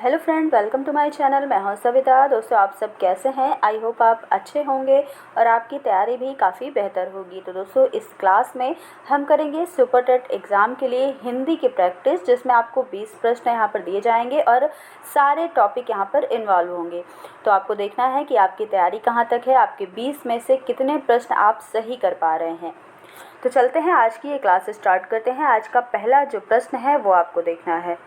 Hello friend, welcome to my channel. मैं हूं सविता। दोस्तों, आप सब कैसे हैं? आई होप आप अच्छे होंगे और आपकी तैयारी भी काफ़ी बेहतर होगी। तो दोस्तों, इस क्लास में हम करेंगे सुपर टेट एग्ज़ाम के लिए हिंदी की प्रैक्टिस, जिसमें आपको 20 प्रश्न यहाँ पर दिए जाएंगे और सारे टॉपिक यहाँ पर इन्वॉल्व होंगे। तो आपको देखना है कि आपकी तैयारी कहाँ तक है, आपके 20 में से कितने प्रश्न आप सही कर पा रहे हैं। तो चलते हैं, आज की ये क्लास स्टार्ट करते हैं। आज का पहला जो प्रश्न है वो आपको देखना है।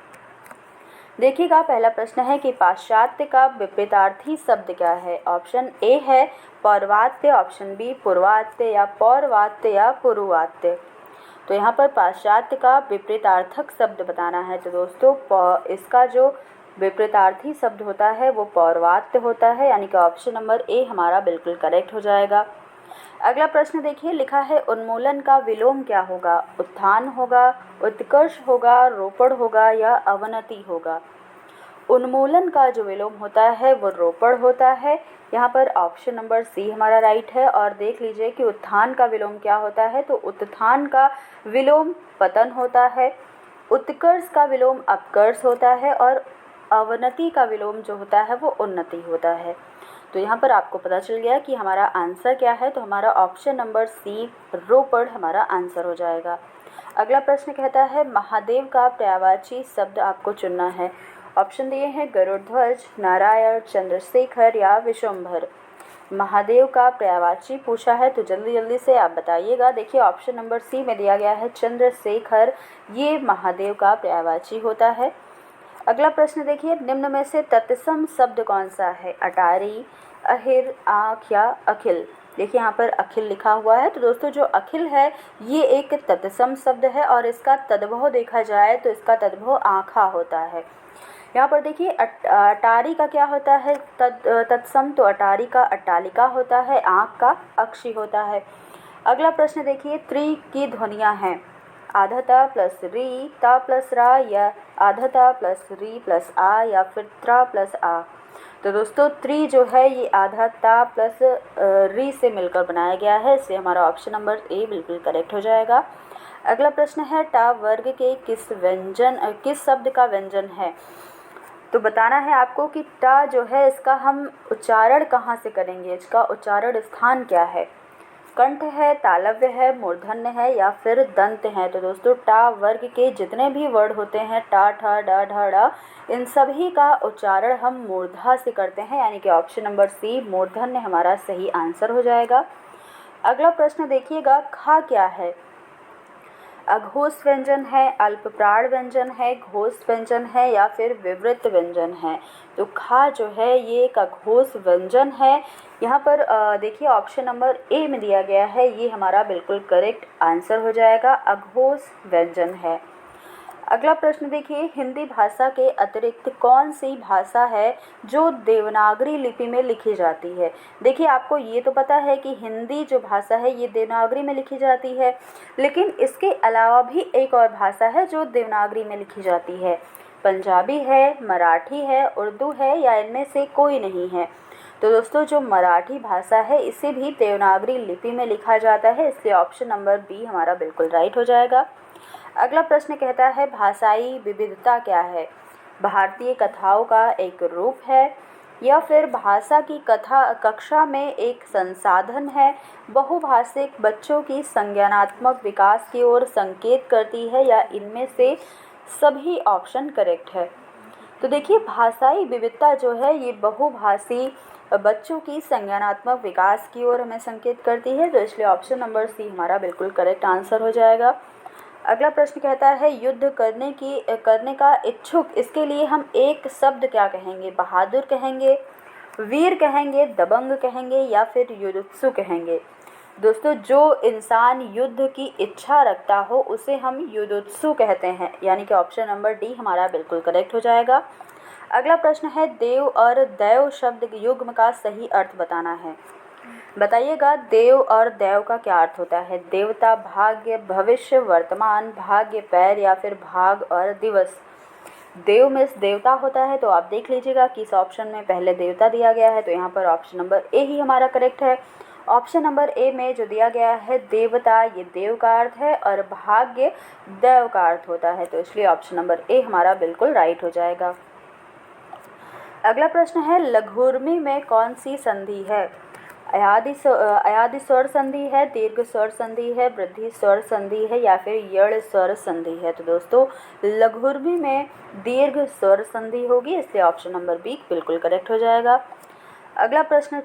देखिएगा, पहला प्रश्न है कि पाश्चात्य का विपरीतार्थी शब्द क्या है। ऑप्शन ए है पौर्वात्य, ऑप्शन बी पूर्वात्य या पौर्वात्य या पूर्वात्य। तो यहाँ पर पाश्चात्य का विपरीतार्थक शब्द बताना है। तो दोस्तों, इसका जो विपरीतार्थी शब्द होता है वो पौर्वात्य होता है, यानी कि ऑप्शन नंबर ए हमारा बिल्कुल करेक्ट हो जाएगा। अगला प्रश्न देखिए, लिखा है उन्मूलन का विलोम क्या होगा। उत्थान होगा, उत्कर्ष होगा, रोपण होगा या अवनति होगा। उन्मूलन का जो विलोम होता है वो रोपण होता है। यहाँ पर ऑप्शन नंबर सी हमारा राइट है। और देख लीजिए कि उत्थान का विलोम क्या होता है। तो उत्थान का विलोम पतन होता है, उत्कर्ष का विलोम अपकर्ष होता है और अवनति का विलोम जो होता है वो उन्नति होता है। तो यहाँ पर आपको पता चल गया कि हमारा आंसर क्या है। तो हमारा ऑप्शन नंबर सी रोपड़ हमारा आंसर हो जाएगा। अगला प्रश्न कहता है महादेव का पर्यायवाची शब्द आपको चुनना है। ऑप्शन दिए हैं गरुड़ध्वज, नारायण, चंद्रशेखर या विश्वंभर। महादेव का पर्यायवाची पूछा है, तो जल्दी जल्दी से आप बताइएगा। देखिए, ऑप्शन नंबर सी में दिया गया है चंद्रशेखर, ये महादेव का पर्यायवाची होता है। अगला प्रश्न देखिए, निम्न में से तत्सम शब्द कौन सा है। अटारी, अहिर, आँख या अखिल। देखिए, यहाँ पर अखिल लिखा हुआ है। तो दोस्तों, जो अखिल है ये एक तत्सम शब्द है और इसका तद्भव देखा जाए तो इसका तद्भव आँखा होता है। यहाँ पर देखिए, अटारी का क्या होता है तत्सम। तो अटारी का अट्टालिका होता है, आँख का अक्षी होता है। अगला प्रश्न देखिए, त्रि की ध्वनियाँ हैं आधता प्लस री, ता प्लस रा या आधता प्लस री प्लस आ या फिर त्रा प्लस आ। तो दोस्तों, त्रि जो है ये आधा ता प्लस री से मिलकर बनाया गया है, इससे हमारा ऑप्शन नंबर ए बिल्कुल करेक्ट हो जाएगा। अगला प्रश्न है टा वर्ग के किस शब्द का व्यंजन है। तो बताना है आपको कि टा जो है इसका हम उच्चारण कहाँ से करेंगे, इसका उच्चारण स्थान क्या है। कंठ है, तालव्य है, मूर्धन्य है या फिर दंत है। तो दोस्तों, टा वर्ग के जितने भी वर्ड होते हैं टा, ठ, ड, ढ, ड़, इन सभी का उच्चारण हम मूर्धा से करते हैं, यानी कि ऑप्शन नंबर सी मूर्धन्य हमारा सही आंसर हो जाएगा। अगला प्रश्न देखिएगा, खा क्या है। अघोष व्यंजन है, अल्पप्राण व्यंजन है, घोष व्यंजन है या फिर विवृत व्यंजन है। तो खा जो है ये एक अघोष व्यंजन है। यहाँ पर देखिए, ऑप्शन नंबर ए में दिया गया है, ये हमारा बिल्कुल करेक्ट आंसर हो जाएगा, अघोष व्यंजन है। अगला प्रश्न देखिए, हिंदी भाषा के अतिरिक्त कौन सी भाषा है जो देवनागरी लिपि में लिखी जाती है। देखिए, आपको ये तो पता है कि हिंदी जो भाषा है ये देवनागरी में लिखी जाती है, लेकिन इसके अलावा भी एक और भाषा है जो देवनागरी में लिखी जाती है। पंजाबी है, मराठी है, उर्दू है या इनमें से कोई नहीं है। तो दोस्तों, जो मराठी भाषा है इसे भी देवनागरी लिपि में लिखा जाता है, इसलिए ऑप्शन नंबर बी हमारा बिल्कुल राइट हो जाएगा। अगला प्रश्न कहता है भाषाई विविधता क्या है। भारतीय कथाओं का एक रूप है या फिर भाषा की कक्षा में एक संसाधन है, बहुभाषिक बच्चों की संज्ञानात्मक विकास की ओर संकेत करती है या इनमें से सभी ऑप्शन करेक्ट है। तो देखिए, भाषाई विविधता जो है ये बहुभाषी बच्चों की संज्ञानात्मक विकास की ओर हमें संकेत करती है, तो इसलिए ऑप्शन नंबर सी हमारा बिल्कुल करेक्ट आंसर हो जाएगा। अगला प्रश्न कहता है युद्ध करने का इच्छुक, इसके लिए हम एक शब्द क्या कहेंगे। बहादुर कहेंगे, वीर कहेंगे, दबंग कहेंगे या फिर युद्धत्सु कहेंगे। दोस्तों, जो इंसान युद्ध की इच्छा रखता हो उसे हम युद्धत्सु कहते हैं, यानी कि ऑप्शन नंबर डी हमारा बिल्कुल करेक्ट हो जाएगा। अगला प्रश्न है देव और दैव शब्द युग्म का सही अर्थ बताना है। बताइएगा, देव और दैव का क्या अर्थ होता है। देवता भाग्य, भविष्य, वर्तमान, भाग्य, पैर या फिर भाग और दिवस। देव में देवता होता है, तो आप देख लीजिएगा कि इस ऑप्शन में पहले देवता दिया गया है, तो यहाँ पर ऑप्शन नंबर ए ही हमारा करेक्ट है। ऑप्शन नंबर ए में जो दिया गया है देवता, ये देव का अर्थ है और भाग्य दैव का अर्थ होता है, तो इसलिए ऑप्शन नंबर ए हमारा बिल्कुल राइट हो जाएगा। अगला प्रश्न है, लघुर्मी में कौन सी संधि है? अयादि स्वर संधि है, दीर्घ स्वर संधि है, वृद्धि स्वर संधि है या फिर यड़ स्वर संधि है? तो दोस्तों लघुर्मी में दीर्घ स्वर संधि होगी, इसलिए ऑप्शन नंबर बी बिल्कुल करेक्ट हो जाएगा। अगला प्रश्न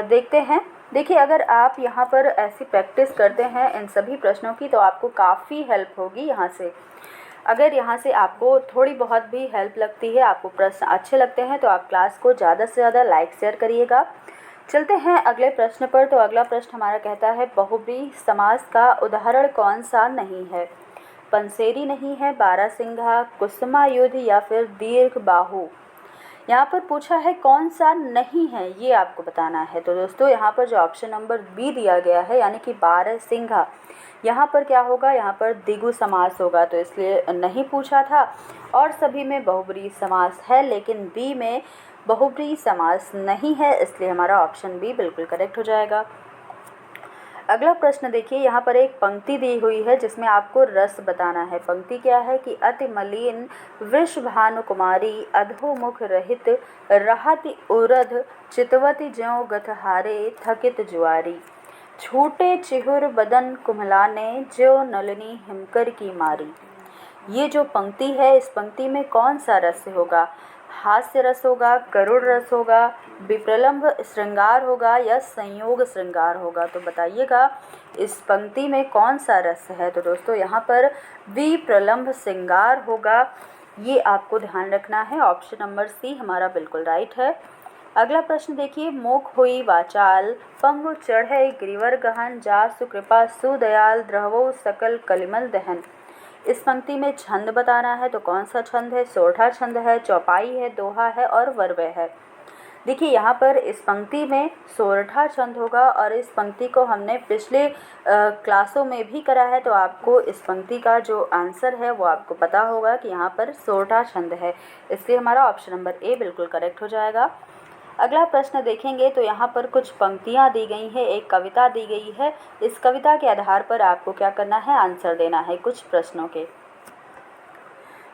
देखते हैं। देखिए, अगर आप यहाँ पर ऐसी प्रैक्टिस करते हैं इन सभी प्रश्नों की तो आपको काफ़ी हेल्प होगी यहाँ से। अगर यहाँ से आपको थोड़ी बहुत भी हेल्प लगती है, आपको प्रश्न अच्छे लगते हैं, तो आप क्लास को ज़्यादा से ज़्यादा लाइक शेयर करिएगा। चलते हैं अगले प्रश्न पर। तो अगला प्रश्न हमारा कहता है, बहुब्रीहि समास का उदाहरण कौन सा नहीं है? पंसेरी नहीं है, बारहसिंघा, कुसुमायुध या फिर दीर्घ बाहु? यहाँ पर पूछा है कौन सा नहीं है, ये आपको बताना है। तो दोस्तों यहाँ पर जो ऑप्शन नंबर बी दिया गया है यानी कि बारहसिंघा, यहाँ पर क्या होगा? यहाँ पर द्विगु समास होगा, तो इसलिए नहीं पूछा था। और सभी में बहुब्रीहि समास है, लेकिन बी में बहुब्रीहि समास नहीं है, इसलिए हमारा ऑप्शन बी बिल्कुल करेक्ट हो जाएगा। अगला प्रश्न देखिए, यहाँ पर एक पंक्ति दी हुई है जिसमें आपको रस बताना है। पंक्ति क्या है कि अति मलिन वृषभानु कुमारी, अधोमुख रहित रहति उरध, चितवती ज्यों गतहारे, थकित जुआरी, छूटे चिहुर बदन कुम्हलाने, ज्यों नलिनी हिमकर की मारी। ये जो पंक्ति है, इस पंक्ति में कौन सा रस होगा? हास्य रस होगा, करुण रस होगा, विप्रलंभ श्रृंगार होगा या संयोग श्रृंगार होगा? तो बताइएगा इस पंक्ति में कौन सा रस है? तो दोस्तों यहाँ पर विप्रलंभ श्रृंगार होगा, ये आपको ध्यान रखना है। ऑप्शन नंबर सी हमारा बिल्कुल राइट है। अगला प्रश्न देखिए, मोख हुई वाचाल, पंगु चढ़े गिरिवर गहन, जा सुकृपा सुदयाल, द्रवो सकल कलिमल दहन। इस पंक्ति में छंद बताना है, तो कौन सा छंद है? सोरठा छंद है, चौपाई है, दोहा है और वर्वय है। देखिए यहाँ पर इस पंक्ति में सोरठा छंद होगा, और इस पंक्ति को हमने पिछले क्लासों में भी करा है, तो आपको इस पंक्ति का जो आंसर है वो आपको पता होगा कि यहाँ पर सोरठा छंद है, इसलिए हमारा ऑप्शन नंबर ए बिल्कुल करेक्ट हो जाएगा। अगला प्रश्न देखेंगे तो यहाँ पर कुछ पंक्तियाँ दी गई हैं, एक कविता दी गई है। इस कविता के आधार पर आपको क्या करना है? आंसर देना है कुछ प्रश्नों के।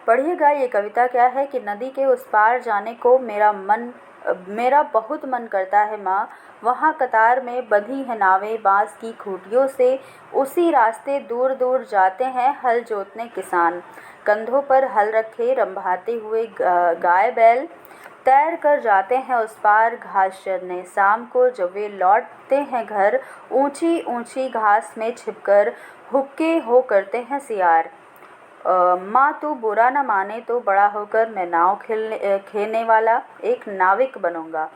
पढ़िएगा, ये कविता क्या है कि नदी के उस पार जाने को मेरा बहुत मन करता है माँ, वहाँ कतार में बंधी है नावें बाँस की खूंटियों से, उसी रास्ते दूर दूर जाते हैं हल जोतने किसान, कंधों पर हल रखे रंभाते हुए गाय बैल, तैर कर जाते हैं उस पार घास चरने, शाम को जब वे लौटते हैं घर, ऊंची ऊंची घास में छिपकर हुक्के हो करते हैं सियार। माँ तू बुरा न माने तो बड़ा होकर मैं नाव खेलने वाला एक नाविक बनूंगा।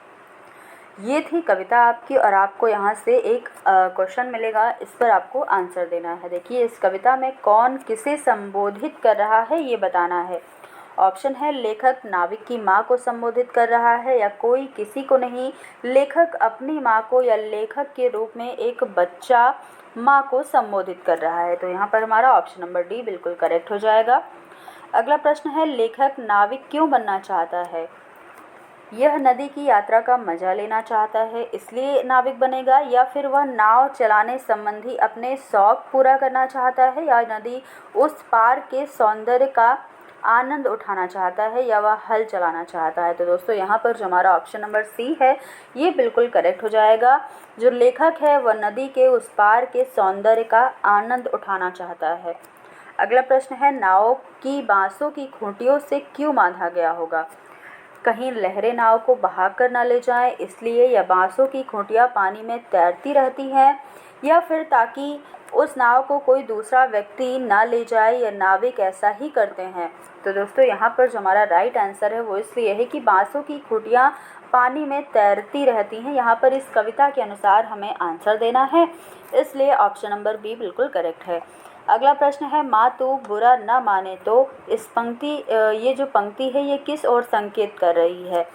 ये थी कविता आपकी, और आपको यहाँ से एक क्वेश्चन मिलेगा, इस पर आपको आंसर देना है। देखिए इस कविता में कौन किसे संबोधित कर रहा है ये बताना है। ऑप्शन है, लेखक नाविक की माँ को संबोधित कर रहा है या कोई किसी को नहीं, लेखक अपनी माँ को, या लेखक के रूप में एक बच्चा माँ को संबोधित कर रहा है। तो यहाँ पर हमारा ऑप्शन नंबर डी बिल्कुल करेक्ट हो जाएगा। अगला प्रश्न है, लेखक नाविक क्यों बनना चाहता है? यह नदी की यात्रा का मजा लेना चाहता है इसलिए नाविक बनेगा, या फिर वह नाव चलाने संबंधी अपने शौक पूरा करना चाहता है, या नदी उस पार के सौंदर्य का आनंद उठाना चाहता है, या वह हल चलाना चाहता है। तो दोस्तों यहाँ पर जो हमारा ऑप्शन नंबर सी है ये बिल्कुल करेक्ट हो जाएगा। जो लेखक है वह नदी के उस पार के सौंदर्य का आनंद उठाना चाहता है। अगला प्रश्न है, नाव की बाँसों की खूंटियों से क्यों बांधा गया होगा? कहीं लहरें नाव को बहाकर न ले जाएं इसलिए, या बाँसों की खूंटियाँ पानी में तैरती रहती हैं, या फिर ताकि उस नाव को कोई दूसरा व्यक्ति ना ले जाए, या नाविक ऐसा ही करते हैं। तो दोस्तों यहाँ पर जो हमारा राइट आंसर है वो इसलिए है कि बाँसों की खूंटियाँ पानी में तैरती रहती हैं। यहाँ पर इस कविता के अनुसार हमें आंसर देना है, इसलिए ऑप्शन नंबर बी बिल्कुल करेक्ट है। अगला प्रश्न है, माँ तू बुरा न माने तो इस पंक्ति ये जो पंक्ति है ये किस ओर संकेत कर रही है?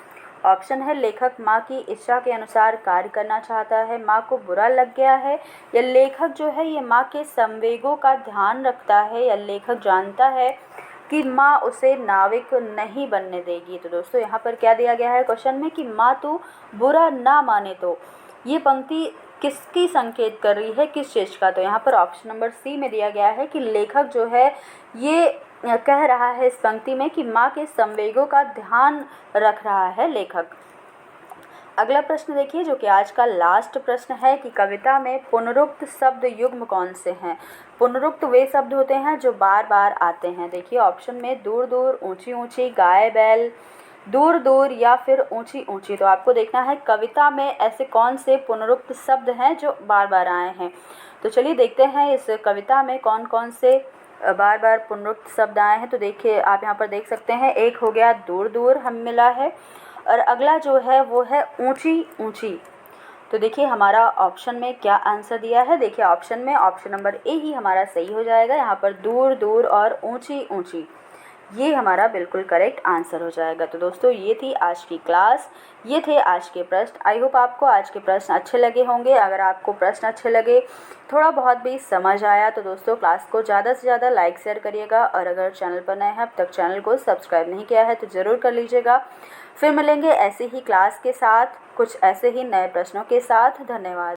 ऑप्शन है, लेखक माँ की इच्छा के अनुसार कार्य करना चाहता है, माँ को बुरा लग गया है, या लेखक जो है ये माँ के संवेगों का ध्यान रखता है, या लेखक जानता है कि माँ उसे नाविक नहीं बनने देगी। तो दोस्तों यहाँ पर क्या दिया गया है क्वेश्चन में कि माँ तू बुरा ना माने तो, ये पंक्ति किसकी संकेत कर रही है, किस चीज़ का? तो यहाँ पर ऑप्शन नंबर सी में दिया गया है कि लेखक जो है ये कह रहा है इस पंक्ति में कि माँ के संवेगों का ध्यान रख रहा है लेखक। अगला प्रश्न देखिए, जो कि आज का लास्ट प्रश्न है कि कविता में पुनरुक्त शब्द युग्म कौन से हैं। पुनरुक्त वे शब्द होते हैं जो बार बार आते हैं। देखिए ऑप्शन में दूर दूर, ऊंची ऊंची, गाय बैल, दूर दूर या फिर ऊंची ऊंची। तो आपको देखना है कविता में ऐसे कौन से पुनरुक्त शब्द हैं जो बार बार आए हैं। तो चलिए देखते हैं इस कविता में कौन कौन से बार बार पुनरुक्त शब्द आए हैं। तो देखिए आप यहाँ पर देख सकते हैं, एक हो गया दूर दूर हम मिला है, और अगला जो है वो है ऊंची ऊंची। तो देखिए हमारा ऑप्शन में क्या आंसर दिया है। देखिए ऑप्शन में ऑप्शन नंबर ए ही हमारा सही हो जाएगा। यहाँ पर दूर दूर और ऊंची ऊंची, ये हमारा बिल्कुल करेक्ट आंसर हो जाएगा। तो दोस्तों ये थी आज की क्लास, ये थे आज के प्रश्न। आई होप आपको आज के प्रश्न अच्छे लगे होंगे। अगर आपको प्रश्न अच्छे लगे, थोड़ा बहुत भी समझ आया, तो दोस्तों क्लास को ज़्यादा से ज़्यादा लाइक शेयर करिएगा। और अगर चैनल पर नए हैं, अब तक चैनल को सब्सक्राइब नहीं किया है तो ज़रूर कर लीजिएगा। फिर मिलेंगे ऐसे ही क्लास के साथ, कुछ ऐसे ही नए प्रश्नों के साथ। धन्यवाद।